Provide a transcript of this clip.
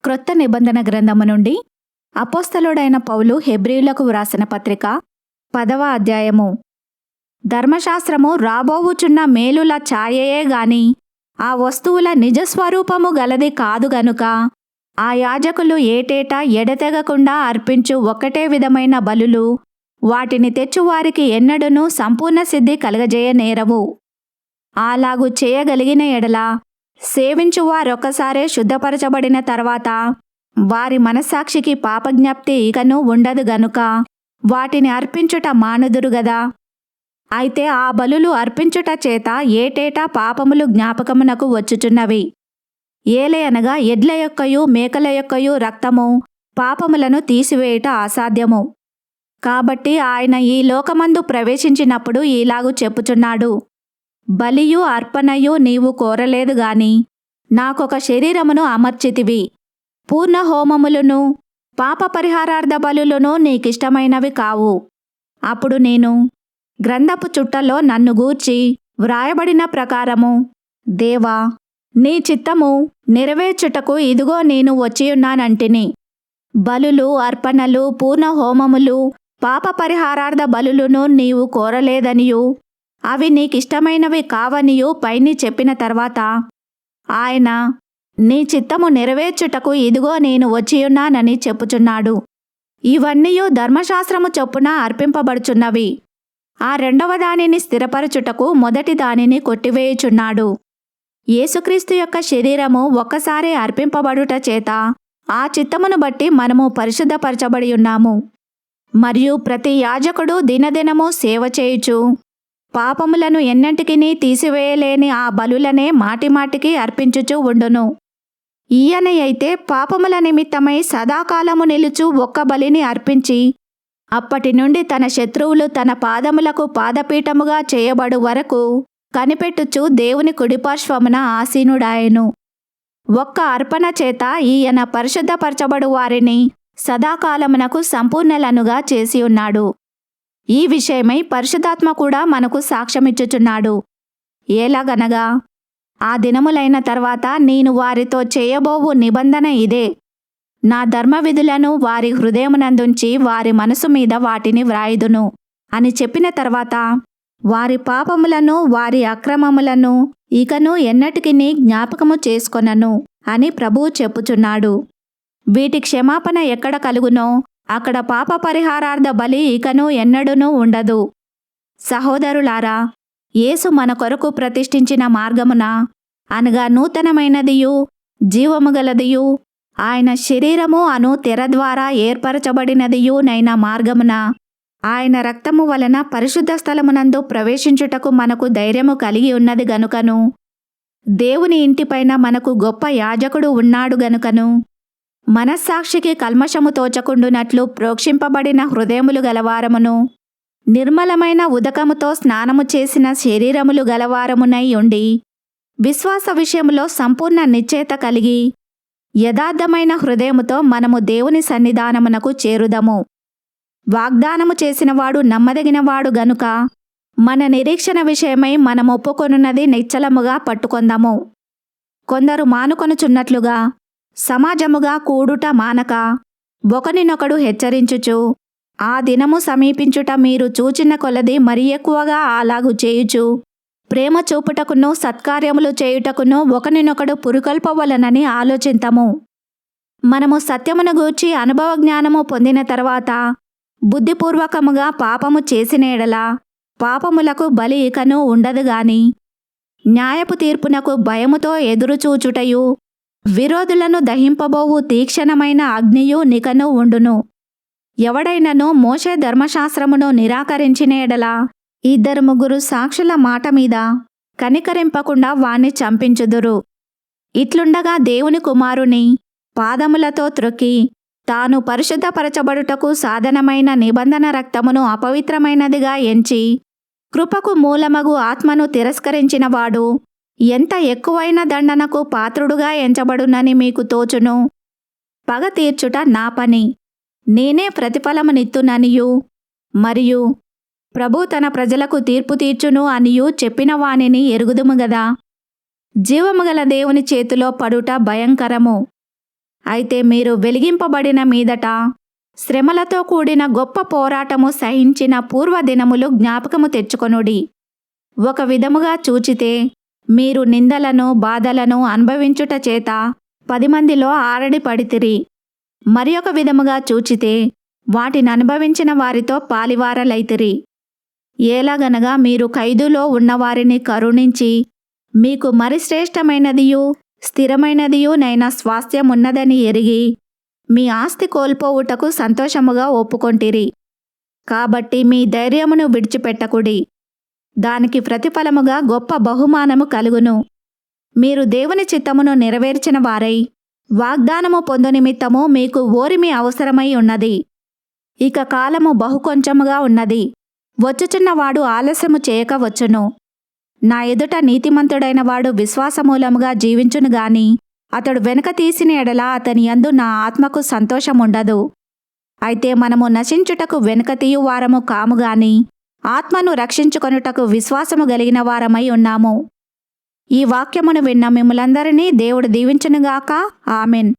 క్రొత్త నిబంధన గ్రంథము నుండి అపోస్తలుడైన పౌలు హెబ్రీయులకు వ్రాసిన పత్రిక 10వ అధ్యాయము. ధర్మశాస్త్రము రాబోవుచున్న మేలుల ఛాయయే గాని ఆ వస్తువుల నిజస్వరూపము గలది కాదు గనుక ఆ యాజకులు ఏటేటా ఎడతెగకుండా అర్పించు ఒకటే విధమైన బలులు వాటిని తెచ్చువారికి ఎన్నడూనూ సంపూర్ణ సిద్ధి కలగజేయనేరవు. అలాగు చేయగలిగిన ఎడల సేవించువారొక్కసారే శుద్ధపరచబడిన తర్వాత వారి మనస్సాక్షికి పాపజ్ఞప్తి ఇకను ఉండదు గనుక వాటిని అర్పించుట మానుదురు గదా. అయితే ఆ బలులు అర్పించుట చేత ఏటేటా పాపములు జ్ఞాపకమునకు వచ్చుచున్నవి. ఏలయనగా ఎడ్ల యొక్కయు మేకల యొక్కయు రక్తము పాపములను తీసివేయుట అసాధ్యము. కాబట్టి ఆయన ఈ లోకమందు ప్రవేశించినప్పుడు ఇలాగు చెప్పుచున్నాడు, బలియు అర్పణయు నీవు కోరలేదు గాని నాకొక శరీరమును అమర్చితివి. పూర్ణ హోమములును పాప పరిహారార్థ బలులను నీకిష్టమైనవి కావు. అప్పుడు నేను గ్రంథపు చుట్టలో నన్ను గూర్చి వ్రాయబడిన ప్రకారము, దేవా నీ చిత్తము నెరవేర్చుటకు ఇదిగో నేను వచ్చియున్నానంటిని. బలులు అర్పణలు పూర్ణ హోమములు పాప పరిహారార్థ బలులను నీవు కోరలేదనియు అవి నీకిష్టమైనవి కావనియు పైని చెప్పిన తర్వాత ఆయన నీ చిత్తము నెరవేర్చుటకు ఇదిగో నేను వచ్చియున్నానని చెప్పుచున్నాడు. ఇవన్నీయు ధర్మశాస్త్రము చొప్పున అర్పింపబడుచున్నవి. ఆ రెండవ దానిని స్థిరపరచుటకు మొదటి దానిని కొట్టివేయుచున్నాడు. యేసుక్రీస్తు యొక్క శరీరము ఒక్కసారి అర్పింపబడుట చేత ఆ చిత్తమును బట్టి మనము పరిశుద్ధపరచబడి ఉన్నాము. మరియు ప్రతి యాజకుడు దినదినము సేవ చేయుచు పాపములను ఎన్నటికినీ తీసివేయలేని ఆ బలులనే మాటిమాటికి అర్పించుచూ ఉండును. ఈయన అయితే పాపముల నిమిత్తమై సదాకాలము నిలుచు ఒక్క బలిని అర్పించి అప్పటి నుండి తన శత్రువులు తన పాదములకు పాదపీఠముగా చేయబడు వరకు కనిపెట్టుచు దేవుని కుడిపార్శ్వమున ఆసీనుడాయెను. ఒక్క అర్పణ చేత ఈయన పరిశుద్ధపరచబడు వారిని సదాకాలమునకు సంపూర్ణులనుగా చేసి ఉన్నాడు. ఈ విషయమై పరిశుద్ధాత్మ కూడా మనకు సాక్ష్యమిచ్చుచున్నాడు. ఏలాగనగా ఆ దినములైన తర్వాత నేను వారితో చేయబోవు నిబంధన ఇదే, నా ధర్మవిధులను వారి హృదయమునందుంచి వారి మనసు మీద వాటిని వ్రాయుదును అని చెప్పిన తర్వాత వారి పాపములను వారి అక్రమములను ఇకను ఎన్నటికినీ జ్ఞాపకము చేసుకొనను అని ప్రభువు చెప్పుచున్నాడు. వీటి క్షమాపణ ఎక్కడ కలుగునో అక్కడ పాప పరిహారార్థ బలి ఇకను ఎన్నడూనూ ఉండదు. సహోదరులారా, యేసు మన కొరకు ప్రతిష్ఠించిన మార్గమున అనగా నూతనమైనదియు జీవము గలదియు ఆయన శరీరము అను తెర ద్వారా ఏర్పరచబడినదియు నైన మార్గమున ఆయన రక్తము వలన పరిశుద్ధ స్థలమునందు ప్రవేశించుటకు మనకు ధైర్యము కలిగి ఉన్నది గనుకను, దేవుని ఇంటిపైన మనకు గొప్ప యాజకుడు ఉన్నాడు గనుకను, మనస్సాక్షికి కల్మషము తోచకుండునట్లు ప్రోక్షింపబడిన హృదయములు గలవారమును నిర్మలమైన ఉదకముతో స్నానము చేసిన శరీరములు గలవారమునై ఉండి విశ్వాస విషయములో సంపూర్ణ నిశ్చయత కలిగి యథార్థమైన హృదయముతో మనము దేవుని సన్నిధానమునకు చేరుదము. వాగ్దానము చేసినవాడు నమ్మదగినవాడు గనుక మన నిరీక్షణ విషయమై మనం ఒప్పుకొనున్నది నిశ్చలముగా పట్టుకొందాము. కొందరు మానుకొనుచున్నట్లుగా సమాజముగా కూడుట మానక ఒకనినొకడు హెచ్చరించుచు ఆ దినము సమీపించుట మీరు చూచిన కొలది మరి ఎక్కువగా అలాగు చేయుచు ప్రేమ చూపుటకును సత్కార్యములు చేయుటకును ఒకనినొకడు పురుకొల్పవలనని ఆలోచింతము. మనము సత్యమును గూర్చి అనుభవ జ్ఞానము పొందిన తర్వాత బుద్ధిపూర్వకముగా పాపము చేసిన ఎడల పాపములకు బలి ఇకను ఉండదు గాని న్యాయపు తీర్పునకు భయముతో ఎదురుచూచుటయు విరోధులను దహింపబోవు తీక్షణమైన అగ్నియు నికను ఉండును. ఎవడైనను మోషే ధర్మశాస్త్రమును నిరాకరించిన ఎడల 2-3 సాక్షుల మాట మీద కనికరింపకుండా వాణ్ణి చంపించుదురు. ఇట్లుండగా దేవుని కుమారుని పాదములతో త్రొక్కి తాను పరిశుద్ధపరచబడుటకు సాధనమైన నిబంధన రక్తమును అపవిత్రమైనదిగా ఎంచి కృపకు మూలమగు ఆత్మను తిరస్కరించినవాడు ఎంత ఎక్కువైన దండనకు పాత్రుడుగా ఎంచబడునని మీకు తోచును. పగ తీర్చుట నా పని, నేనే ప్రతిఫలమునిత్తుననియు మరియు ప్రభు తన ప్రజలకు తీర్పు తీర్చును అనియు చెప్పిన వానిని ఎరుగుదుము గదా. జీవము గల దేవుని చేతిలో పడుట భయంకరము. అయితే మీరు వెలిగింపబడిన మీదట శ్రమలతో కూడిన గొప్ప పోరాటము సహించిన పూర్వదినములు జ్ఞాపకము తెచ్చుకొనుడి. ఒక విధముగా చూచితే మీరు నిందలను బాధలను అనుభవించుట చేత 10 మందిలో ఆరడి పడితిరి. మరి ఒక విధముగా చూచితే వాటిని అనుభవించిన వారితో పాలివారలైతిరి. ఏలాగనగా మీరు ఖైదులో ఉన్నవారిని కరుణించి మీకు మరి శ్రేష్టమైనదియు స్థిరమైనదియునైన స్వాస్థ్యమున్నదని ఎరిగి మీ ఆస్తి కోల్పోవుటకు సంతోషముగా ఒప్పుకొంటిరి. కాబట్టి మీ ధైర్యమును విడిచిపెట్టకుడి. దానికి ప్రతిఫలముగా గొప్ప బహుమానము కలుగును. మీరు దేవుని చిత్తమును నెరవేర్చిన వారై వాగ్దానము పొందు నిమిత్తము మీకు ఓరిమి అవసరమై ఉన్నది. ఇక కాలము బహు కొంచెముగా ఉన్నది. వచ్చుచున్నవాడు ఆలస్యము చేయక వచ్చును. నా ఎదుట నీతిమంతుడైన వాడు విశ్వాసమూలముగా జీవించును గాని అతడు వెనుక తీసిన ఎడల అతని యందు నా ఆత్మకు సంతోషముండదు. అయితే మనము నశించుటకు వెనుక తీయువారము కాము గాని ఆత్మను రక్షించుకొనుటకు విశ్వాసము కలిగిన వారమై ఉన్నాము. ఈ వాక్యమును విన్న మిమ్ములందరినీ దేవుడు దీవించునుగాక. ఆమెన్.